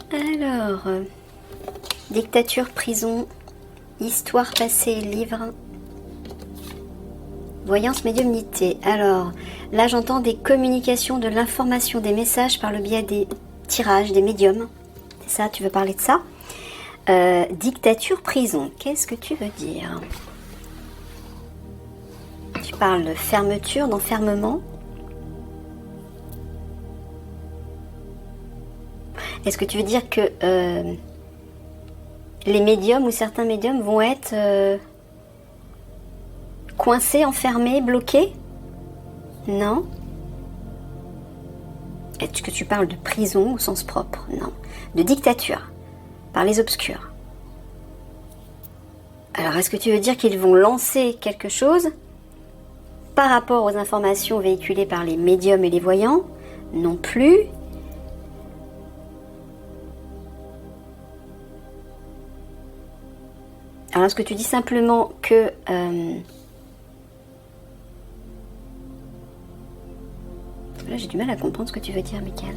Alors, dictature, prison, histoire passée, livre, voyance, médiumnité. Alors, là j'entends des communications, de l'information, des messages par le biais des tirages, des médiums. C'est ça, tu veux parler de ça? Dictature, prison, qu'est-ce que tu veux dire? Tu parles de fermeture, d'enfermement. Est-ce que tu veux dire que les médiums ou certains médiums vont être coincés, enfermés, bloqués? Non. Est-ce que tu parles de prison au sens propre? Non. De dictature, par les obscurs. Alors, est-ce que tu veux dire qu'ils vont lancer quelque chose par rapport aux informations véhiculées par les médiums et les voyants? Non plus. Alors, est-ce que tu dis simplement que... Là, j'ai du mal à comprendre ce que tu veux dire, Michael.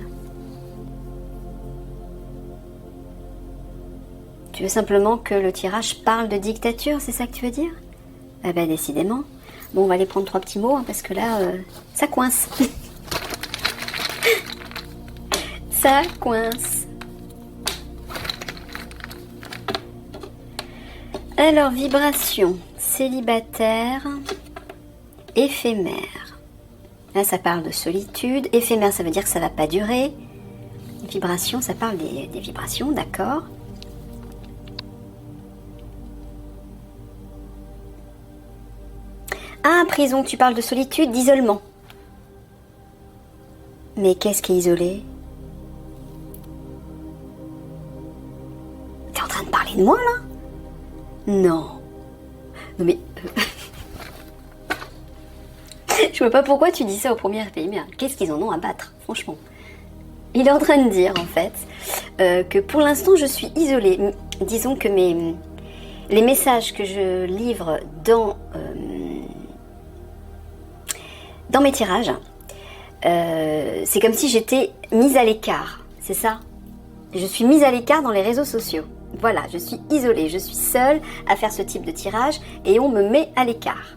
Tu veux simplement que le tirage parle de dictature, c'est ça que tu veux dire? Ah ben, décidément. Bon, on va aller prendre 3 petits mots, hein, parce que là, ça coince. Ça coince. Alors, vibration, célibataire, éphémère. Là, ça parle de solitude. Éphémère, ça veut dire que ça va pas durer. Vibration, ça parle des vibrations, d'accord. Ah, prison, tu parles de solitude, d'isolement. Mais qu'est-ce qui est isolé? T'es en train de parler de moi, là? Non. Non, mais... Je vois pas pourquoi tu dis ça au premier pays, mais qu'est-ce qu'ils en ont à battre, franchement. Il est en train de dire, en fait, que pour l'instant, je suis isolée. Disons que les messages que je livre dans mes tirages, c'est comme si j'étais mise à l'écart, c'est ça? Je suis mise à l'écart dans les réseaux sociaux. Voilà, je suis isolée, je suis seule à faire ce type de tirage et on me met à l'écart.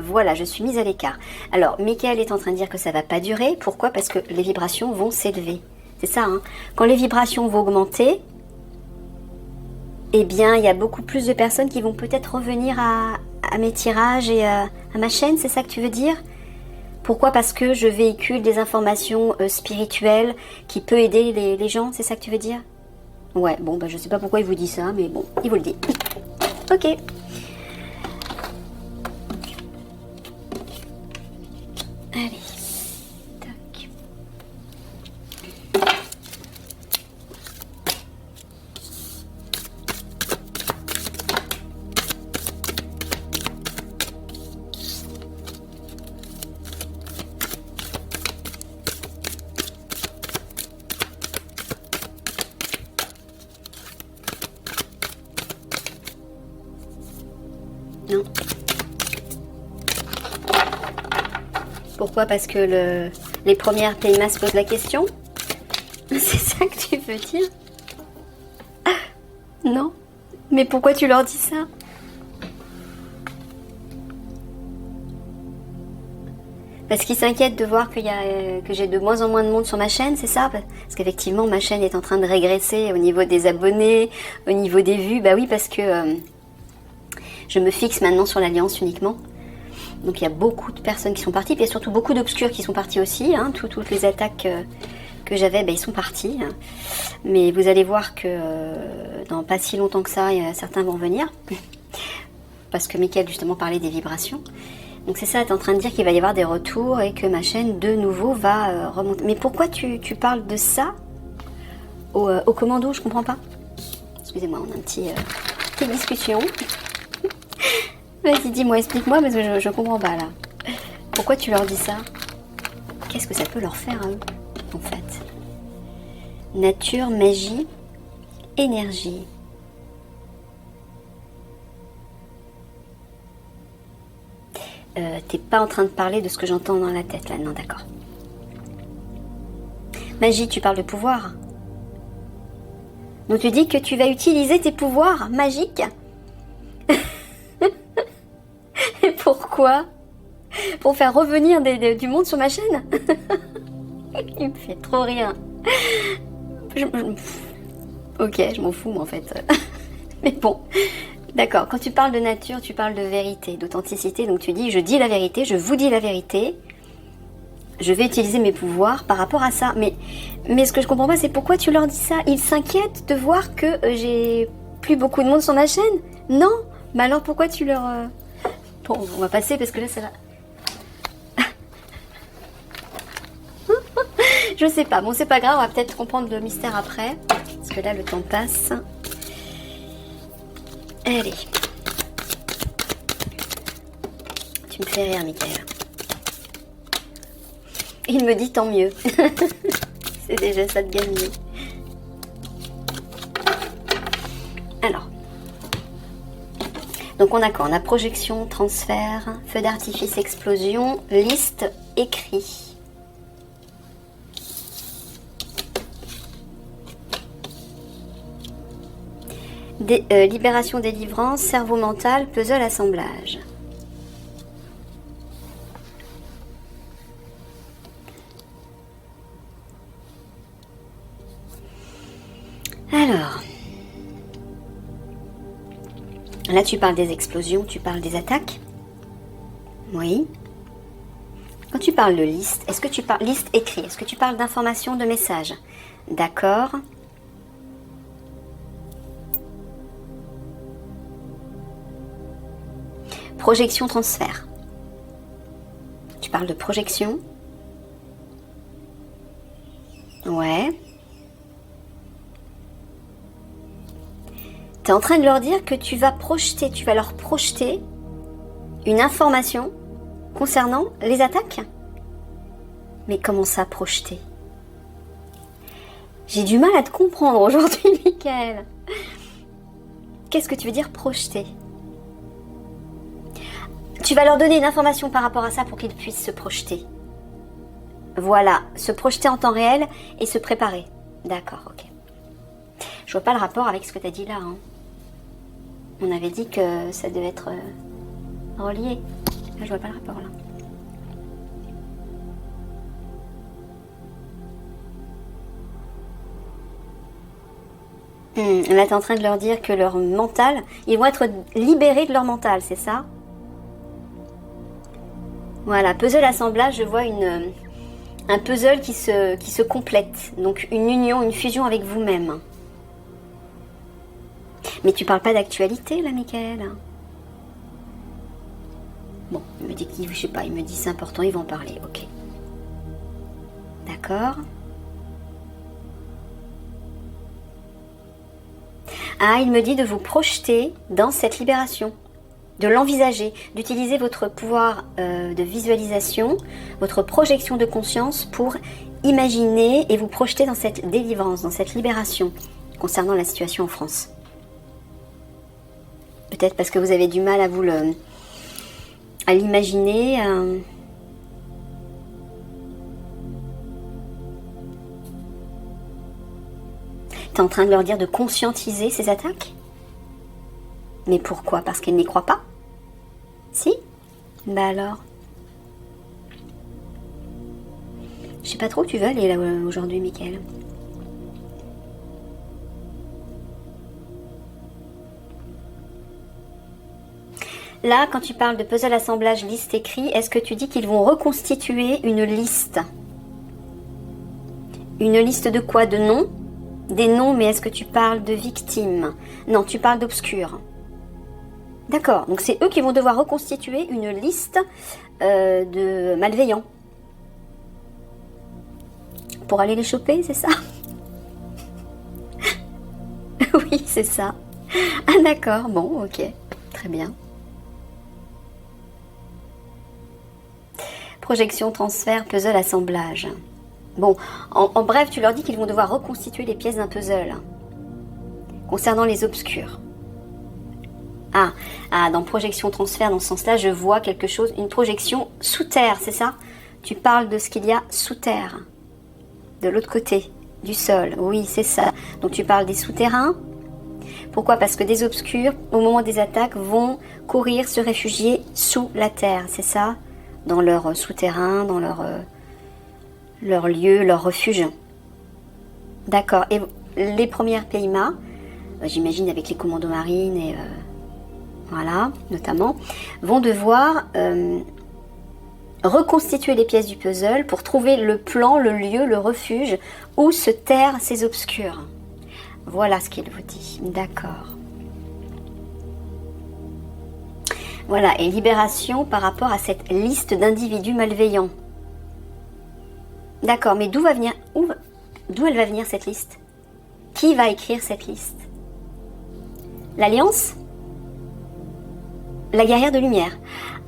Voilà, je suis mise à l'écart. Alors, Michael est en train de dire que ça va pas durer. Pourquoi? Parce que les vibrations vont s'élever. C'est ça, hein. Quand les vibrations vont augmenter, eh bien, il y a beaucoup plus de personnes qui vont peut-être revenir à mes tirages et à ma chaîne, c'est ça que tu veux dire? Pourquoi? Parce que je véhicule des informations spirituelles qui peuvent aider les gens, c'est ça que tu veux dire? Ouais, bon, bah, je sais pas pourquoi il vous dit ça, mais bon, il vous le dit. Ok. Allez. Tac. Non. Pourquoi? Parce que les premières PMA se posent la question? C'est ça que tu veux dire? Ah, non. Mais pourquoi tu leur dis ça? Parce qu'ils s'inquiètent de voir que j'ai de moins en moins de monde sur ma chaîne, c'est ça? Parce qu'effectivement, ma chaîne est en train de régresser au niveau des abonnés, au niveau des vues. Bah oui, parce que je me fixe maintenant sur l'Alliance uniquement. Donc il y a beaucoup de personnes qui sont parties, puis il y a surtout beaucoup d'obscurs qui sont partis aussi. Hein. Toutes les attaques que j'avais, ils sont partis. Hein. Mais vous allez voir que dans pas si longtemps que ça, certains vont venir. Parce que Michael justement parlait des vibrations. Donc c'est ça, tu es en train de dire qu'il va y avoir des retours et que ma chaîne de nouveau va remonter. Mais pourquoi tu parles de ça au commando? Je comprends pas. Excusez-moi, on a une petite discussion. Vas-y, dis-moi, explique-moi, parce que je comprends pas, là. Pourquoi tu leur dis ça? Qu'est-ce que ça peut leur faire, à eux, en fait? Nature, magie, énergie. T'es pas en train de parler de ce que j'entends dans la tête, là. Non, d'accord. Magie, tu parles de pouvoir? Donc tu dis que tu vas utiliser tes pouvoirs magiques. Et pourquoi? Pour faire revenir du monde sur ma chaîne. Il me fait trop rire. Ok, je m'en fous, moi, en fait. Mais bon, d'accord. Quand tu parles de nature, tu parles de vérité, d'authenticité. Donc tu dis, je dis la vérité, je vous dis la vérité. Je vais utiliser mes pouvoirs par rapport à ça. Mais ce que je comprends pas, c'est pourquoi tu leur dis ça. Ils s'inquiètent de voir que j'ai plus beaucoup de monde sur ma chaîne? Non. Mais alors pourquoi tu leur... Bon, on va passer parce que là, ça va... Je sais pas. Bon, c'est pas grave. On va peut-être comprendre le mystère après. Parce que là, le temps passe. Allez. Tu me fais rire, Michael. Il me dit tant mieux. C'est déjà ça de gagner. Alors. Donc on a quoi? On a projection, transfert, feu d'artifice, explosion, liste, écrit. Libération, délivrance, cerveau mental, puzzle, assemblage. Alors, là tu parles des explosions, tu parles des attaques. Oui. Quand tu parles de liste, est-ce que tu parles liste écrit? Est-ce que tu parles d'informations, de messages? D'accord. Projection, transfert. Tu parles de projection? Ouais. Tu es en train de leur dire que tu vas leur projeter une information concernant les attaques? Mais comment ça, projeter? J'ai du mal à te comprendre aujourd'hui, Michael. Qu'est-ce que tu veux dire projeter? Tu vas leur donner une information par rapport à ça pour qu'ils puissent se projeter. Voilà, se projeter en temps réel et se préparer. D'accord, ok. Je vois pas le rapport avec ce que tu as dit là. Hein. On avait dit que ça devait être relié. Là, je vois pas le rapport là. Là, tu es en train de leur dire que leur mental, ils vont être libérés de leur mental, c'est ça? Voilà, puzzle assemblage, je vois un puzzle qui se complète. Donc une union, une fusion avec vous-même. Mais tu parles pas d'actualité là, Michael? Bon, il me dit qu'il, je sais pas, il me dit c'est important, ils vont en parler, ok. D'accord. Ah, il me dit de vous projeter dans cette libération, de l'envisager, d'utiliser votre pouvoir de visualisation, votre projection de conscience pour imaginer et vous projeter dans cette délivrance, dans cette libération concernant la situation en France. Peut-être parce que vous avez du mal à l'imaginer. T'es en train de leur dire de conscientiser ces attaques? Mais pourquoi? Parce qu'ils n'y croient pas? Si? Bah alors? Je sais pas trop où tu veux aller là aujourd'hui, Michael. Là, quand tu parles de puzzle assemblage, liste écrit, est-ce que tu dis qu'ils vont reconstituer une liste? Une liste de quoi? De noms? Des noms, mais est-ce que tu parles de victimes? Non, tu parles d'obscurs. D'accord, donc c'est eux qui vont devoir reconstituer une liste de malveillants. Pour aller les choper, c'est ça? Oui, c'est ça. Ah d'accord, bon, ok, très bien. Projection, transfert, puzzle, assemblage. Bon, en bref, tu leur dis qu'ils vont devoir reconstituer les pièces d'un puzzle. Concernant les obscurs. Ah, dans projection, transfert, dans ce sens-là, je vois quelque chose, une projection sous terre, c'est ça? Tu parles de ce qu'il y a sous terre, de l'autre côté. Du sol, oui, c'est ça. Donc tu parles des souterrains. Pourquoi? Parce que des obscurs, au moment des attaques, vont courir, se réfugier sous la terre, c'est ça? Dans leur souterrain, dans leur lieu, leur refuge. D'accord. Et les premières PIMA, j'imagine avec les commandos marines et voilà, notamment, vont devoir reconstituer les pièces du puzzle pour trouver le plan, le lieu, le refuge où se terrent ces obscurs. Voilà ce qu'il vous dit. D'accord. Voilà, et libération par rapport à cette liste d'individus malveillants. D'accord, mais d'où elle va venir cette liste? Qui va écrire cette liste? L'Alliance? La guerrière de lumière.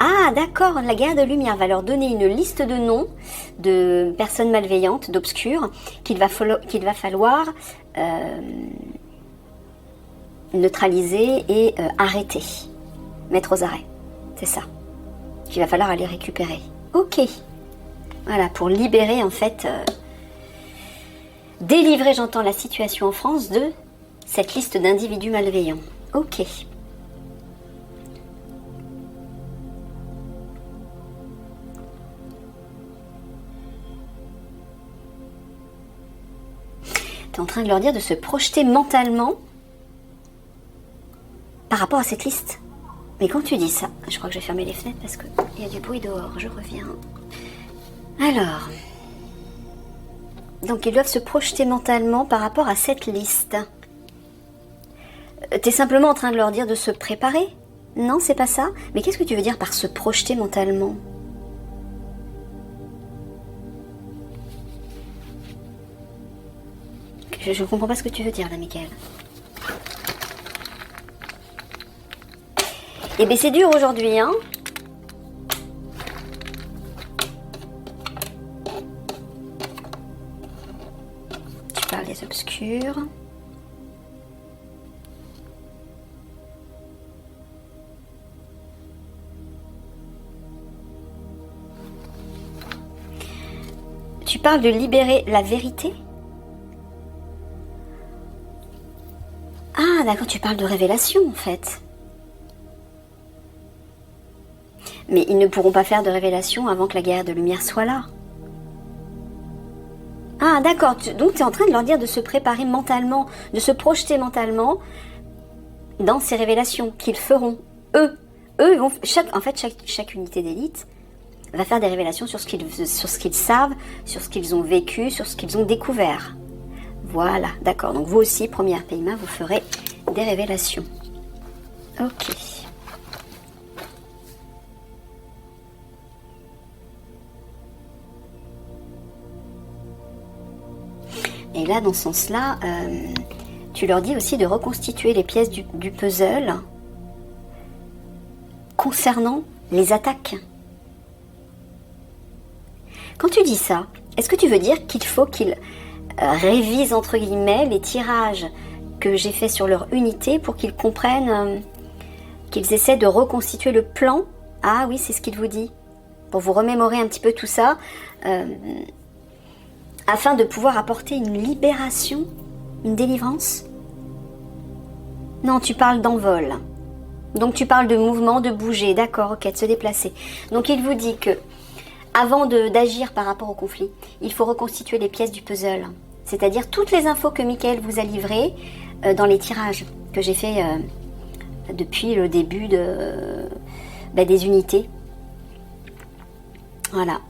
Ah, d'accord, la guerrière de lumière va leur donner une liste de noms de personnes malveillantes, d'obscurs, qu'il va falloir neutraliser et arrêter. Mettre aux arrêts. C'est ça. Qu'il va falloir aller récupérer. Ok. Voilà, pour libérer en fait, délivrer, j'entends, la situation en France de cette liste d'individus malveillants. Ok. Tu es en train de leur dire de se projeter mentalement par rapport à cette liste. Mais quand tu dis ça, je crois que je vais fermer les fenêtres parce qu'il y a du bruit dehors, je reviens. Alors, donc ils doivent se projeter mentalement par rapport à cette liste. Tu es simplement en train de leur dire de se préparer? Non, c'est pas ça. Mais qu'est-ce que tu veux dire par se projeter mentalement? Je ne comprends pas ce que tu veux dire là, Michael. Eh bien, c'est dur aujourd'hui, hein? Tu parles des obscurs. Tu parles de libérer la vérité? Ah, d'accord, tu parles de révélation, en fait. Mais ils ne pourront pas faire de révélation avant que la guerre de lumière soit là. Ah, d'accord, donc tu es en train de leur dire de se préparer mentalement, de se projeter mentalement dans ces révélations qu'ils feront. Eux, ils vont... Chaque unité d'élite va faire des révélations sur ce qu'ils savent, sur ce qu'ils ont vécu, sur ce qu'ils ont découvert. Voilà, d'accord. Donc vous aussi, première PIMA, vous ferez des révélations. Ok. Et là, dans ce sens-là, tu leur dis aussi de reconstituer les pièces du puzzle concernant les attaques. Quand tu dis ça, est-ce que tu veux dire qu'il faut qu'ils révisent entre guillemets les tirages que j'ai fait sur leur unité pour qu'ils comprennent, qu'ils essaient de reconstituer le plan? Ah oui, c'est ce qu'il vous dit. Pour vous remémorer un petit peu tout ça, afin de pouvoir apporter une libération, une délivrance? Non, tu parles d'envol. Donc tu parles de mouvement, de bouger, d'accord, ok, de se déplacer. Donc il vous dit que avant d'agir par rapport au conflit, il faut reconstituer les pièces du puzzle. C'est-à-dire toutes les infos que Michael vous a livrées dans les tirages que j'ai fait depuis le début des unités. Voilà.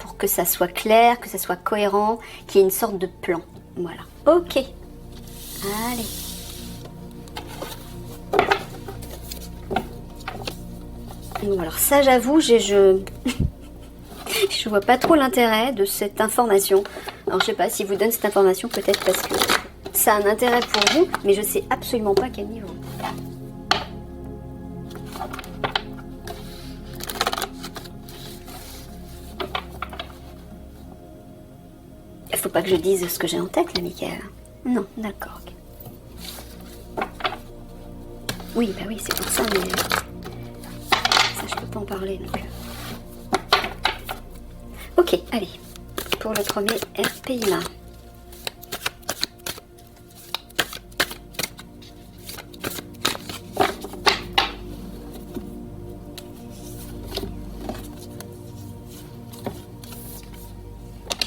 Pour que ça soit clair, que ça soit cohérent, qu'il y ait une sorte de plan. Voilà. Ok. Allez. Bon, alors ça, j'avoue, je vois pas trop l'intérêt de cette information. Alors je sais pas, si vous donne cette information, peut-être parce que ça a un intérêt pour vous, mais je sais absolument pas à quel niveau. Il faut pas que je dise ce que j'ai en tête, là, Michael. Non, d'accord. Okay. Oui, bah oui, c'est pour ça, mais ça, je peux pas en parler, donc. Ok, allez. Pour le premier RPIMA.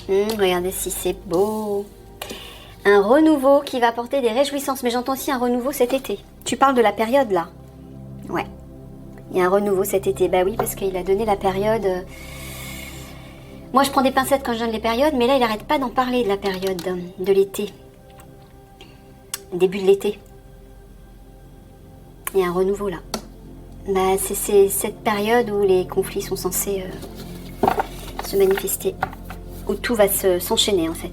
Regardez si c'est beau. Un renouveau qui va apporter des réjouissances. Mais j'entends aussi un renouveau cet été. Tu parles de la période là. Ouais. Il y a un renouveau cet été. Bah oui, parce qu'il a donné la période... Moi, je prends des pincettes quand je donne les périodes, mais là, il n'arrête pas d'en parler de la période de l'été. Début de l'été. Il y a un renouveau là. Bah, c'est cette période où les conflits sont censés se manifester. Où tout va s'enchaîner en fait.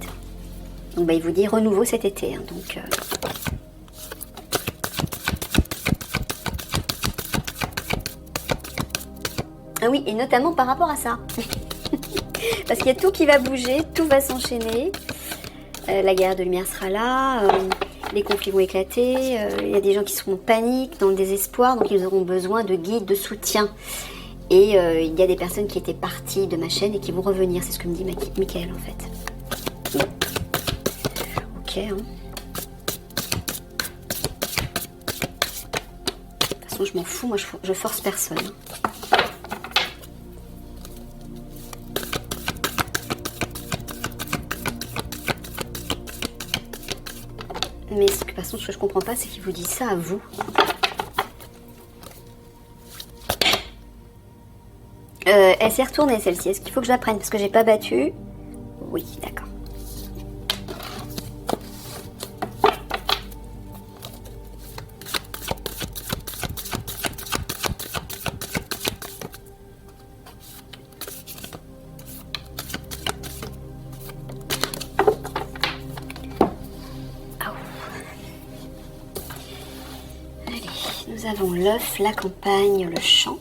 Donc bah, il vous dit renouveau cet été. Hein, donc, Ah oui, et notamment par rapport à ça. Parce qu'il y a tout qui va bouger, tout va s'enchaîner. La guerre de lumière sera là, les conflits vont éclater, il y a des gens qui seront en panique, dans le désespoir, donc ils auront besoin de guides, de soutien. Et il y a des personnes qui étaient parties de ma chaîne et qui vont revenir, c'est ce que me dit Michael en fait. Bon. Ok. Hein. De toute façon, je m'en fous, moi je force personne. Mais de toute façon, ce que je comprends pas, c'est qu'il vous dit ça à vous. Elle s'est retournée celle-ci. Est-ce qu'il faut que je la prenne parce que j'ai pas battu? Oui, d'accord. Nous avons l'œuf, la campagne, le champ.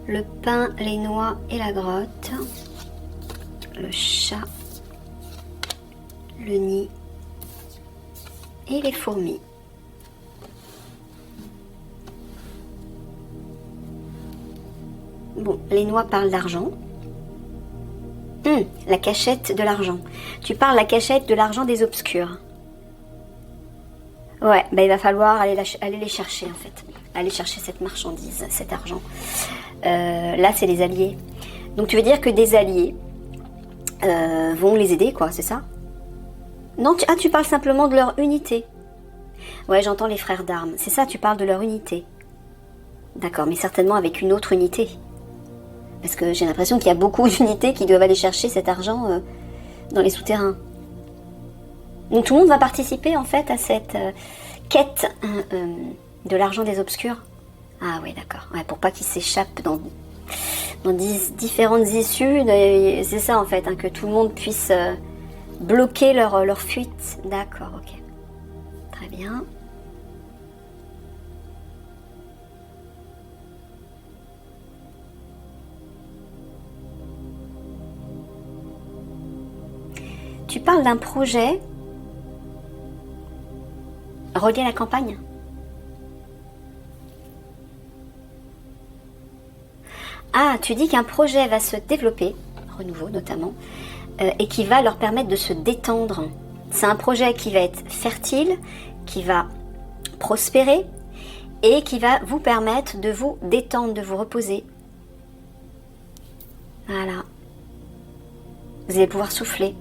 Le pain, les noix et la grotte. Le chat. Le nid. Et les fourmis. Bon, les noix parlent d'argent. La cachette de l'argent. Tu parles la cachette de l'argent des obscurs. Ouais, bah il va falloir aller les chercher en fait. Aller chercher cette marchandise, cet argent. Là, c'est les alliés. Donc tu veux dire que des alliés vont les aider, quoi, c'est ça? Non, tu parles simplement de leur unité. Ouais, j'entends les frères d'armes. C'est ça, tu parles de leur unité. D'accord, mais certainement avec une autre unité. Parce que j'ai l'impression qu'il y a beaucoup d'unités qui doivent aller chercher cet argent dans les souterrains. Donc tout le monde va participer en fait à cette quête de l'argent des obscurs. Ah oui, d'accord. Ouais, pour pas qu'ils s'échappent dans différentes issues. C'est ça en fait, hein, que tout le monde puisse bloquer leur fuite. D'accord, ok. Très bien. Tu parles d'un projet relié à la campagne? Ah, tu dis qu'un projet va se développer, renouveau notamment, et qui va leur permettre de se détendre. C'est un projet qui va être fertile, qui va prospérer et qui va vous permettre de vous détendre, de vous reposer. Voilà. Vous allez pouvoir souffler.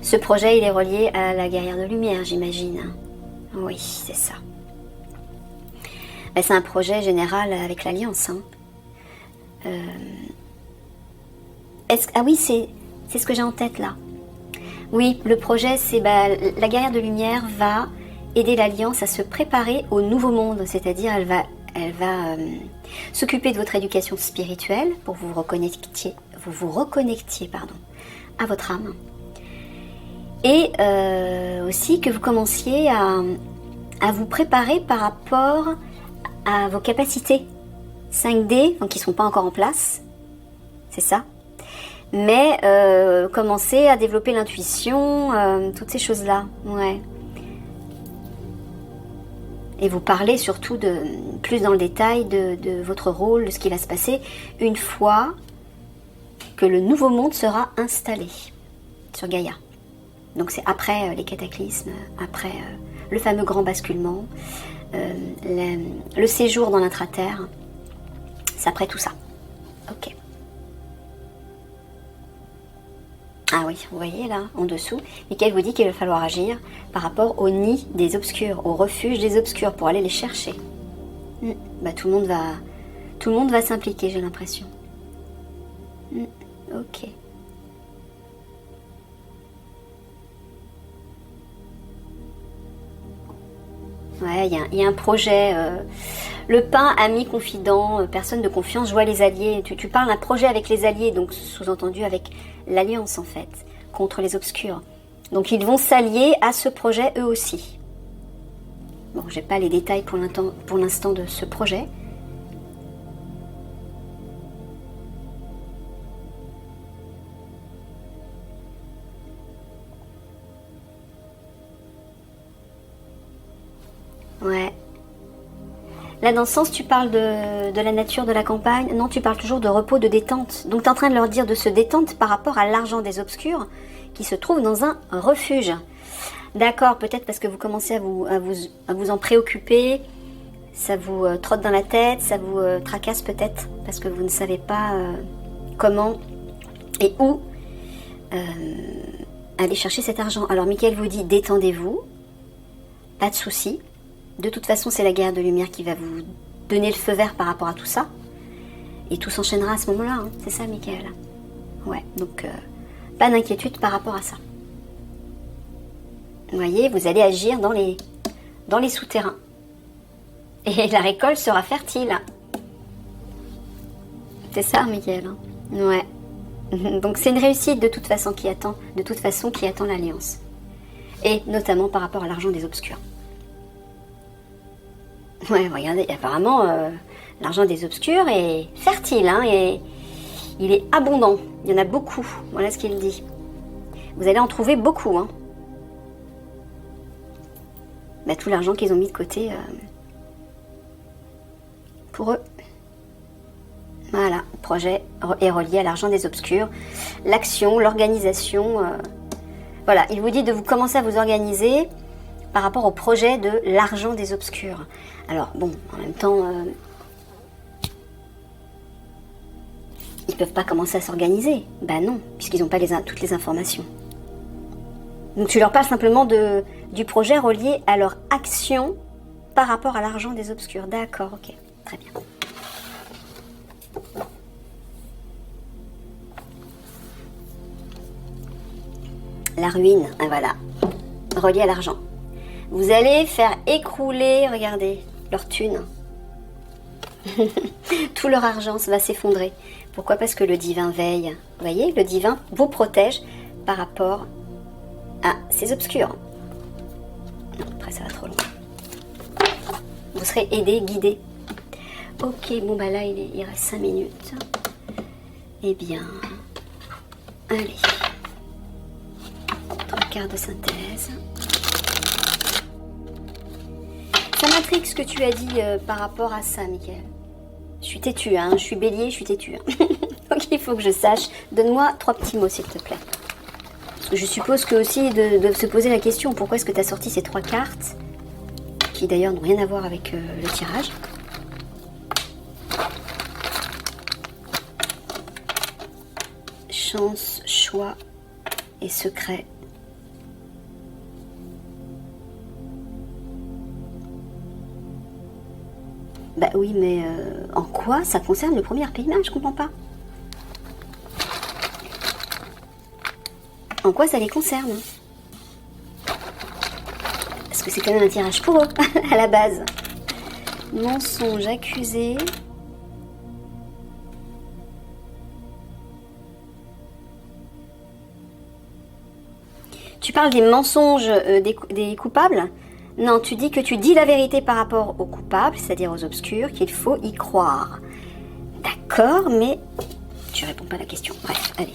Ce projet, il est relié à la guerrière de lumière, j'imagine. Oui, c'est ça. C'est un projet général avec l'Alliance. Hein. Ah oui, c'est ce que j'ai en tête là. Oui, le projet, c'est la guerrière de lumière va aider l'Alliance à se préparer au nouveau monde. C'est-à-dire, elle va s'occuper de votre éducation spirituelle pour vous reconnectiez à votre âme. Et aussi que vous commenciez à vous préparer par rapport à vos capacités 5D, donc qui ne sont pas encore en place, c'est ça. Mais commencer à développer l'intuition, toutes ces choses-là, ouais. Et vous parlez surtout plus dans le détail de votre rôle, de ce qui va se passer une fois que le nouveau monde sera installé sur Gaïa. Donc c'est après les cataclysmes, après le fameux grand basculement, le séjour dans l'intra-terre. C'est après tout ça. Ok. Ah oui, vous voyez là, en dessous, Michael vous dit qu'il va falloir agir par rapport au nid des obscurs, au refuge des obscurs, pour aller les chercher. Bah, tout le monde va s'impliquer, j'ai l'impression. Ok. Ouais, il y a un projet. Le pain, ami, confident, personne de confiance, joie les alliés. Tu parles d'un projet avec les alliés, donc sous-entendu avec l'alliance en fait, contre les obscurs. Donc ils vont s'allier à ce projet eux aussi. Bon, j'ai pas les détails pour l'instant de ce projet. Ouais. Là, dans ce sens, tu parles de la nature de la campagne. Non, tu parles toujours de repos, de détente. Donc, tu es en train de leur dire de se détendre par rapport à l'argent des obscurs qui se trouve dans un refuge. D'accord, peut-être parce que vous commencez à vous en préoccuper. Ça vous trotte dans la tête, ça vous tracasse peut-être parce que vous ne savez pas comment et où aller chercher cet argent. Alors, Michael vous dit détendez-vous, pas de soucis. De toute façon, c'est la guerre de lumière qui va vous donner le feu vert par rapport à tout ça. Et tout s'enchaînera à ce moment-là, hein. C'est ça, Michael. Ouais, donc pas d'inquiétude par rapport à ça. Vous voyez, vous allez agir dans les souterrains. Et la récolte sera fertile. C'est ça, Michael. Hein. Ouais. Donc c'est une réussite de toute façon qui attend l'alliance. Et notamment par rapport à l'argent des obscurs. Ouais, regardez, apparemment, l'argent des obscurs est fertile, hein, et il est abondant. Il y en a beaucoup, voilà ce qu'il dit. Vous allez en trouver beaucoup, hein. Bah, tout l'argent qu'ils ont mis de côté pour eux. Voilà, le projet est relié à l'argent des obscurs. L'action, l'organisation. Voilà, il vous dit de vous commencer à vous organiser par rapport au projet de l'argent des obscurs. Alors, bon, en même temps, ils peuvent pas commencer à s'organiser. Bah non, puisqu'ils n'ont pas toutes les informations. Donc tu leur parles simplement du projet relié à leur action par rapport à l'argent des obscurs. D'accord, ok, très bien. La ruine, ah, voilà, relié à l'argent. Vous allez faire écrouler, regardez, leur thune. Tout leur argent va s'effondrer. Pourquoi? Parce que le divin veille. Vous voyez, le divin vous protège par rapport à ces obscurs. Non, après ça va trop loin. Vous serez aidé, guidé. Ok, bon bah là il reste 5 minutes. Eh bien, allez. 3/4 de synthèse. Ça m'intrigue ce que tu as dit par rapport à ça, Michael. Je suis têtue, hein. Je suis bélier, je suis têtue. Hein. Donc il faut que je sache. Donne-moi 3 petits mots, s'il te plaît. Parce que je suppose que aussi de se poser la question, pourquoi est-ce que tu as sorti ces 3 cartes, qui d'ailleurs n'ont rien à voir avec le tirage. Chance, choix et secret. Bah oui, mais en quoi ça concerne le premier arpèlement? Je comprends pas. En quoi ça les concerne? Parce que c'est quand même un tirage pour eux, à la base. Mensonge, accusé. Tu parles des mensonges des coupables? Non, tu dis que tu dis la vérité par rapport aux coupables, c'est-à-dire aux obscurs, qu'il faut y croire. D'accord, mais tu réponds pas à la question. Bref, allez.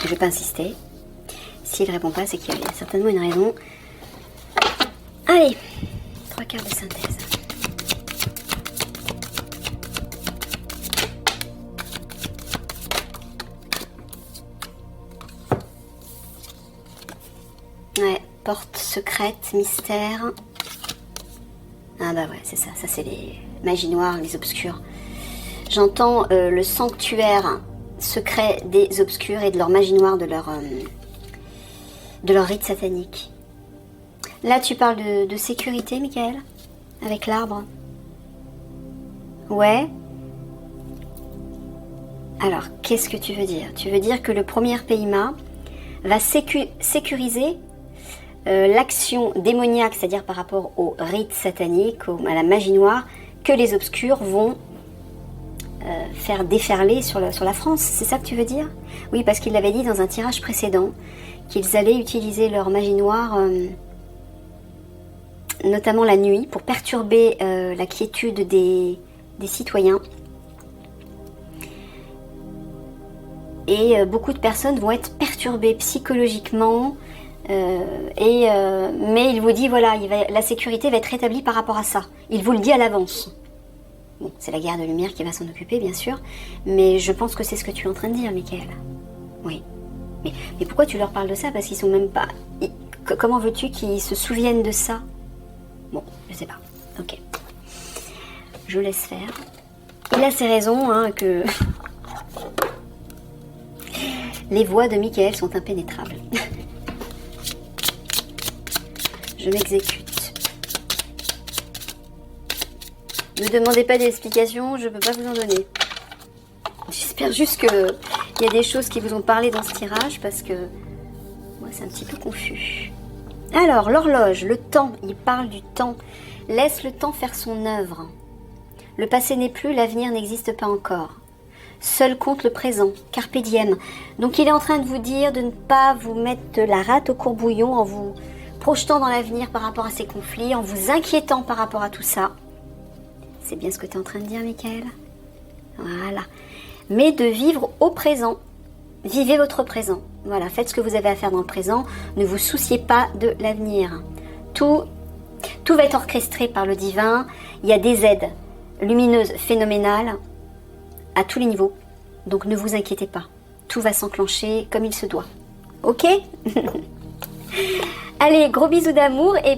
Je vais pas insister. S'il répond pas, c'est qu'il y a certainement une raison. Allez, 3/4 de synthèse. Ouais, porte secrète, mystère. Ah bah ouais, c'est ça. Ça, c'est les magies noires, les obscurs. J'entends le sanctuaire secret des obscurs et de leur magie noire, de leur rite satanique. Là, tu parles de sécurité, Michael? Avec l'arbre? Ouais. Alors, qu'est-ce que tu veux dire? Tu veux dire que le premier PIMA va sécuriser l'action démoniaque, c'est-à-dire par rapport au rite satanique, à la magie noire, que les obscurs vont faire déferler sur la France. C'est ça que tu veux dire? Oui, parce qu'il l'avait dit dans un tirage précédent, qu'ils allaient utiliser leur magie noire, notamment la nuit, pour perturber la quiétude des citoyens. Et beaucoup de personnes vont être perturbées psychologiquement. Mais il vous dit, voilà, la sécurité va être rétablie par rapport à ça. Il vous le dit à l'avance. Bon, c'est la guerre de lumière qui va s'en occuper, bien sûr. Mais je pense que c'est ce que tu es en train de dire, Michael. Oui. Mais pourquoi tu leur parles de ça? Parce qu'ils sont même pas... Comment veux-tu qu'ils se souviennent de ça? Bon, je sais pas. Ok. Je laisse faire. Il a ses raisons, hein, que... Les voix de Michael sont impénétrables. Je m'exécute. Ne me demandez pas d'explications, je ne peux pas vous en donner. J'espère juste qu'il y a des choses qui vous ont parlé dans ce tirage, parce que moi c'est un petit peu confus. Alors, l'horloge, le temps, il parle du temps. Laisse le temps faire son œuvre. Le passé n'est plus, l'avenir n'existe pas encore. Seul compte le présent, carpe diem. Donc il est en train de vous dire de ne pas vous mettre la rate au courbouillon en vous projetant dans l'avenir par rapport à ces conflits, en vous inquiétant par rapport à tout ça. C'est bien ce que tu es en train de dire, Michael? Voilà. Mais de vivre au présent. Vivez votre présent. Voilà, faites ce que vous avez à faire dans le présent. Ne vous souciez pas de l'avenir. Tout va être orchestré par le divin. Il y a des aides lumineuses, phénoménales, à tous les niveaux. Donc ne vous inquiétez pas. Tout va s'enclencher comme il se doit. Ok? Allez, gros bisous d'amour et